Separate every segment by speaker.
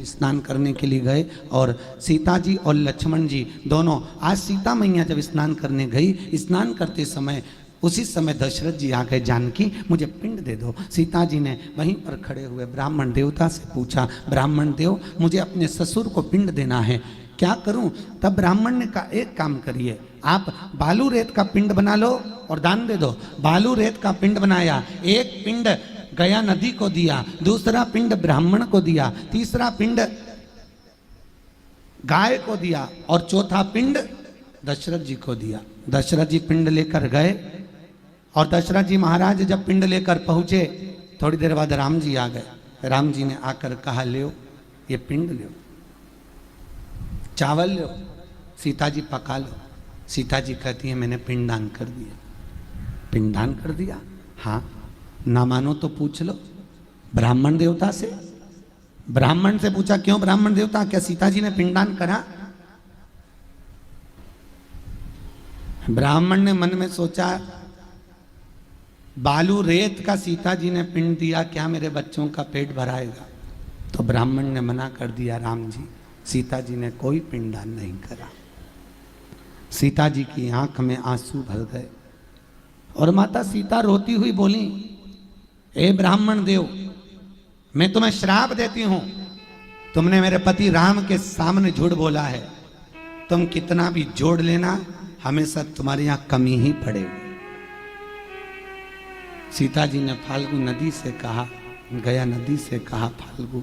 Speaker 1: जी स्नान करने के लिए गए और सीता जी और लक्ष्मण जी दोनों, आज सीता मैया जब स्नान करने गई, स्नान करते समय उसी समय दशरथ जी आ गए, जानकी मुझे पिंड दे दो। सीता जी ने वहीं पर खड़े हुए ब्राह्मण देवता से पूछा, ब्राह्मण देव मुझे अपने ससुर को पिंड देना है, क्या करूं? तब ब्राह्मण ने कहा एक काम करिए, आप बालू रेत का पिंड बना लो और दान दे दो। बालू रेत का पिंड बनाया, एक पिंड गया नदी को दिया, दूसरा पिंड ब्राह्मण को दिया, तीसरा पिंड गाय को दिया और चौथा पिंड दशरथ जी को दिया। दशरथ जी पिंड लेकर गए और दशरथ जी महाराज जब पिंड लेकर पहुंचे, थोड़ी देर बाद राम जी आ गए। राम जी ने आकर कहा, लो ये पिंड लो, चावल लो, सीता जी पका लो। सीता जी कहती है मैंने पिंडदान कर दिया। पिंडदान कर दिया? हाँ, ना मानो तो पूछ लो ब्राह्मण देवता से। ब्राह्मण से पूछा, क्यों ब्राह्मण देवता, क्या सीता जी ने पिंडदान करा? ब्राह्मण ने मन में सोचा, बालू रेत का सीता जी ने पिंड दिया, क्या मेरे बच्चों का पेट भराएगा? तो ब्राह्मण ने मना कर दिया, राम जी सीता जी ने कोई पिंडदान नहीं करा। सीता जी की आंख में आंसू भर गए और माता सीता रोती हुई बोली, ए ब्राह्मण देव, मैं तुम्हें श्राप देती हूं, तुमने मेरे पति राम के सामने झूठ बोला है, तुम कितना भी जोड़ लेना हमेशा तुम्हारे यहां कमी ही पड़ेगी। सीता जी ने फाल्गु नदी से कहा, गया नदी से कहा, फाल्गु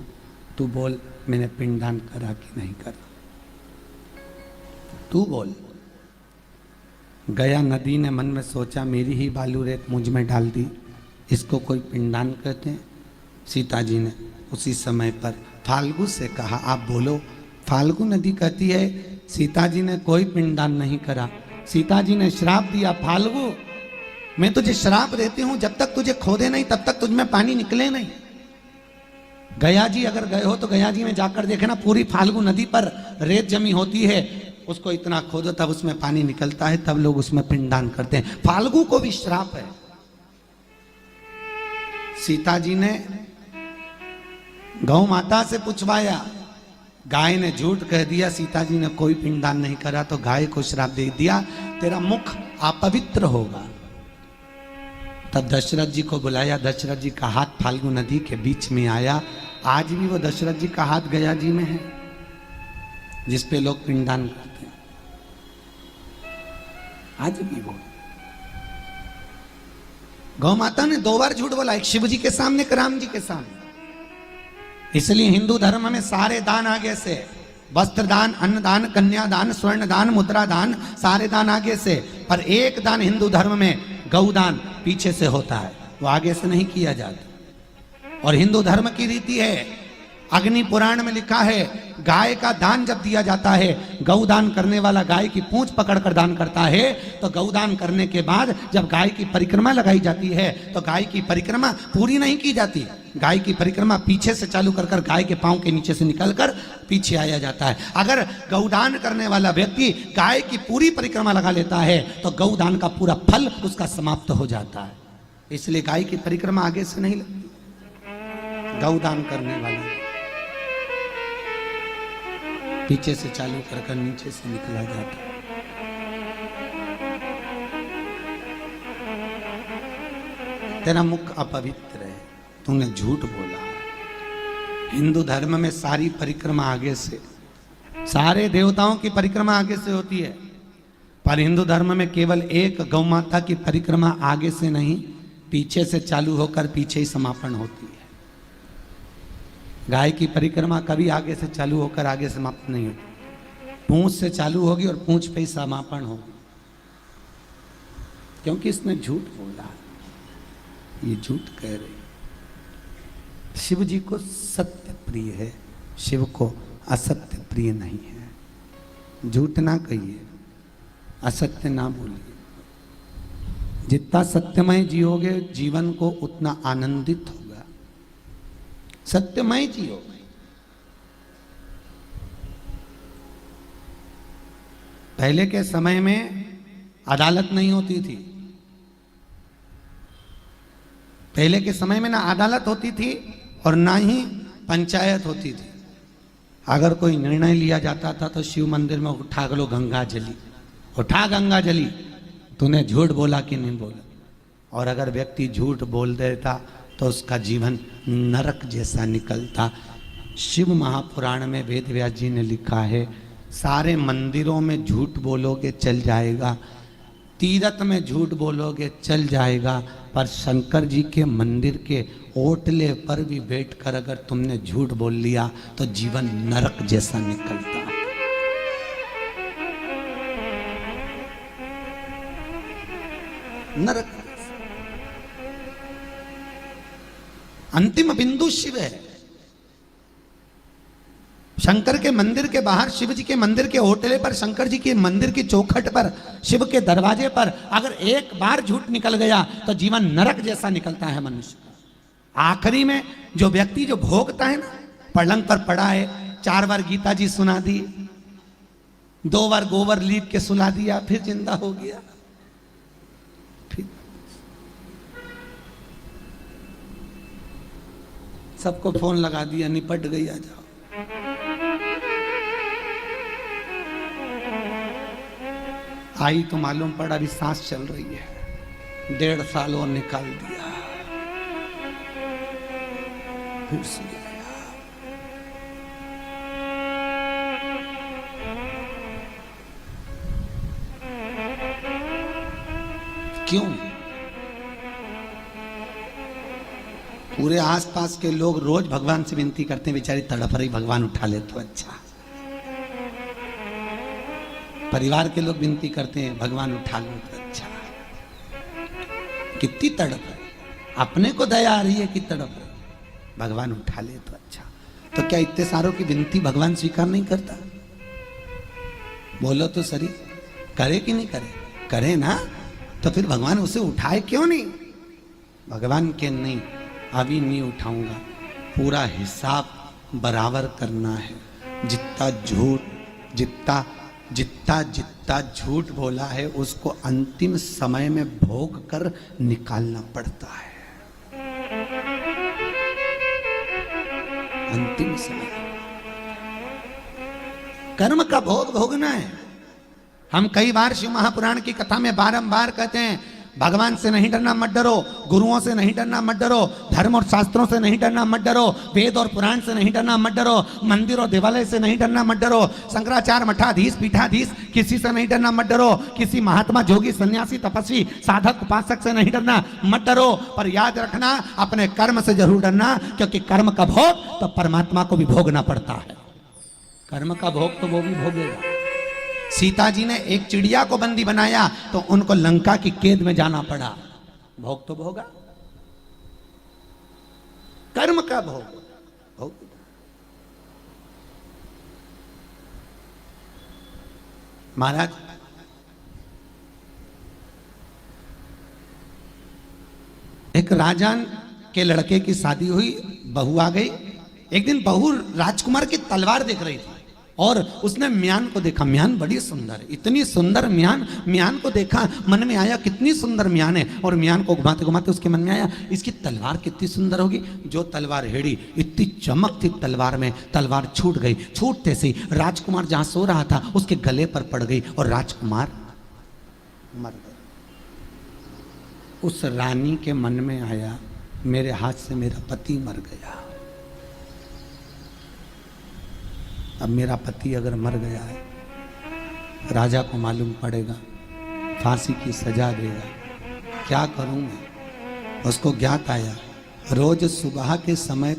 Speaker 1: तू बोल मैंने पिंडदान करा कि नहीं करा, तू बोल। गया नदी ने मन में सोचा, मेरी ही बालू रेत मुझ में डाल दी, इसको कोई पिंडदान कहते हैं? सीता जी ने उसी समय पर फाल्गु से कहा, आप बोलो। फाल्गु नदी कहती है, सीता जी ने कोई पिंडदान नहीं करा। सीता जी ने श्राप दिया, फाल्गु मैं तुझे श्राप देती हूं, जब तक तुझे खोदे नहीं तब तक तुझ में पानी निकले नहीं। गया जी अगर गए हो तो गया जी में जाकर देखना, पूरी फाल्गु नदी पर रेत जमी होती है, उसको इतना खोदो तब उसमें पानी निकलता है, तब लोग उसमें पिंडदान करते हैं। फाल्गु को भी श्राप है। सीता जी ने गौ माता से पूछवाया, गाय ने झूठ कह दिया, सीता जी ने कोई पिंडदान नहीं करा, तो गाय को श्राप दे दिया, तेरा मुख अपवित्र होगा। तब दशरथ जी को बुलाया, दशरथ जी का हाथ फाल्गु नदी के बीच में आया। आज भी वो दशरथ जी का हाथ गया जी में है, जिस पे लोग पिंडदान करते हैं, आज भी वो। गौ माता ने 2 बार झूठ बोला, एक शिव जी के सामने, एक राम जी के सामने। इसलिए हिंदू धर्म में सारे दान आगे से, वस्त्र दान, अन्न दान, कन्या दान, स्वर्ण दान, मुद्रा दान, सारे दान आगे से, पर एक दान हिंदू धर्म में गौदान पीछे से होता है, वो आगे से नहीं किया जाता। और हिंदू धर्म की रीति है, अग्नि पुराण में लिखा है, गाय का दान जब दिया जाता है, गौदान करने वाला गाय की पूंछ पकड़कर दान करता है, तो गौदान करने के बाद जब गाय की परिक्रमा लगाई जाती है, तो गाय की परिक्रमा पूरी नहीं की जाती, गाय की परिक्रमा पीछे से चालू कर कर गाय के पांव के नीचे से निकलकर पीछे आया जाता है। अगर गौदान करने वाला व्यक्ति गाय की पूरी परिक्रमा लगा लेता है, तो गौदान का पूरा फल उसका समाप्त हो जाता है। इसलिए गाय की परिक्रमा आगे से नहीं लगती, गौदान करने वाला पीछे से चालू कर कर नीचे से निकला जाता है। तेरा मुख अपवित्र है, तूने झूठ बोला। हिंदू धर्म में सारी परिक्रमा आगे से, सारे देवताओं की परिक्रमा आगे से होती है, पर हिंदू धर्म में केवल एक गौ माता की परिक्रमा आगे से नहीं, पीछे से चालू होकर पीछे ही समापन होती है। गाय की परिक्रमा कभी आगे से चालू होकर आगे समाप्त नहीं होती, पूंछ से चालू होगी और पूंछ पे ही समापन होगी, क्योंकि इसने झूठ बोला, ये झूठ कह रही। शिव जी को सत्य प्रिय है, शिव को असत्य प्रिय नहीं है। झूठ ना कहिए, असत्य ना बोलिए। जितना सत्यमय जियोगे जीवन को उतना आनंदित होगा। सत्यमय जियो। पहले के समय में अदालत नहीं होती थी, पहले के समय में ना अदालत होती थी और ना ही पंचायत होती थी। अगर कोई निर्णय लिया जाता था तो शिव मंदिर में उठा लो गंगा जली, उठा गंगा जली, तूने झूठ बोला कि नहीं बोला। और अगर व्यक्ति झूठ बोल देता तो उसका जीवन नरक जैसा निकलता। शिव महापुराण में वेद व्यास जी ने लिखा है, सारे मंदिरों में झूठ बोलोगे चल जाएगा, तीर्थ में झूठ बोलोगे चल जाएगा, पर शंकर जी के मंदिर के ओटले पर भी बैठकर अगर तुमने झूठ बोल लिया तो जीवन नरक जैसा निकलता। नरक अंतिम बिंदु शिव है। शंकर के मंदिर के बाहर, शिव जी के मंदिर के होटले पर, शंकर जी के मंदिर की चौखट पर, शिव के दरवाजे पर अगर एक बार झूठ निकल गया तो जीवन नरक जैसा निकलता है मनुष्य का। आखिरी में जो व्यक्ति जो भोगता है ना, पलंग पर पड़ा है, 4 बार गीता जी सुना दी, 2 बार गोबर लीप के सुला दिया, फिर जिंदा हो गया, फिर सबको फोन लगा दिया, निपट गई, आ जाओ। आई तो मालूम पड़ा अभी सांस चल रही है, 1.5 साल और निकाल दिया, फिर से आया। क्यों? पूरे आसपास के लोग रोज भगवान से विनती करते हैं, बेचारी तड़प रही, भगवान उठा ले तो अच्छा। परिवार के लोग विनती करते हैं, भगवान उठा लो तो अच्छा। कितनी तड़प है, अपने को दया आ रही है कि तड़प है, भगवान उठा ले तो अच्छा। तो क्या इतने सारों की विनती भगवान स्वीकार नहीं करता? बोलो तो सही, करे कि नहीं करे? करे ना, तो फिर भगवान उसे उठाए क्यों नहीं? भगवान के नहीं, अभी नहीं उठाऊंगा, पूरा हिसाब बराबर करना है। जितना झूठ बोला है उसको अंतिम समय में भोग कर निकालना पड़ता है। अंतिम समय कर्म का भोग भोगना है। हम कई बार शिव महापुराण की कथा में बारंबार कहते हैं, भगवान से नहीं डरना मत डरो, गुरुओं से नहीं डरना मत डरो, धर्म और शास्त्रों से नहीं डरना मत डरो, वेद और पुराण से नहीं डरना मत डरो, मंदिर और देवालय से नहीं डरना मत डरो, शंकराचार्य मठाधीश पीठाधीश किसी से नहीं डरना मत डरो, किसी महात्मा जोगी सन्यासी तपस्वी साधक उपासक से नहीं डरना मत डरो। पर याद रखना, अपने कर्म से जरूर डरना, क्योंकि कर्म का भोग तो परमात्मा को भी भोगना पड़ता है। कर्म का भोग तो वो भी भोगेगा। सीता जी ने एक चिड़िया को बंदी बनाया तो उनको लंका की कैद में जाना पड़ा, भोग तो भोगा। कर्म का भोग। महाराज, एक राजा के लड़के की शादी हुई, बहू आ गई। एक दिन बहू राजकुमार की तलवार देख रही थी और उसने म्यान को देखा। म्यान बड़ी सुंदर, इतनी सुंदर म्यान को देखा, मन में आया कितनी सुंदर म्यान है। और म्यान को घुमाते घुमाते उसके मन में आया, इसकी तलवार कितनी सुंदर होगी। जो तलवार हेड़ी, इतनी चमक थी तलवार में, तलवार छूट गई। छूटते से राजकुमार जहां सो रहा था उसके गले पर पड़ गई और राजकुमार मर गया। उस रानी के मन में आया, मेरे हाथ से मेरा पति मर गया, अब मेरा पति अगर मर गया है, राजा को मालूम पड़ेगा, फांसी की सजा देगा, क्या करूं मैं? उसको ज्ञात आया, रोज सुबह के समय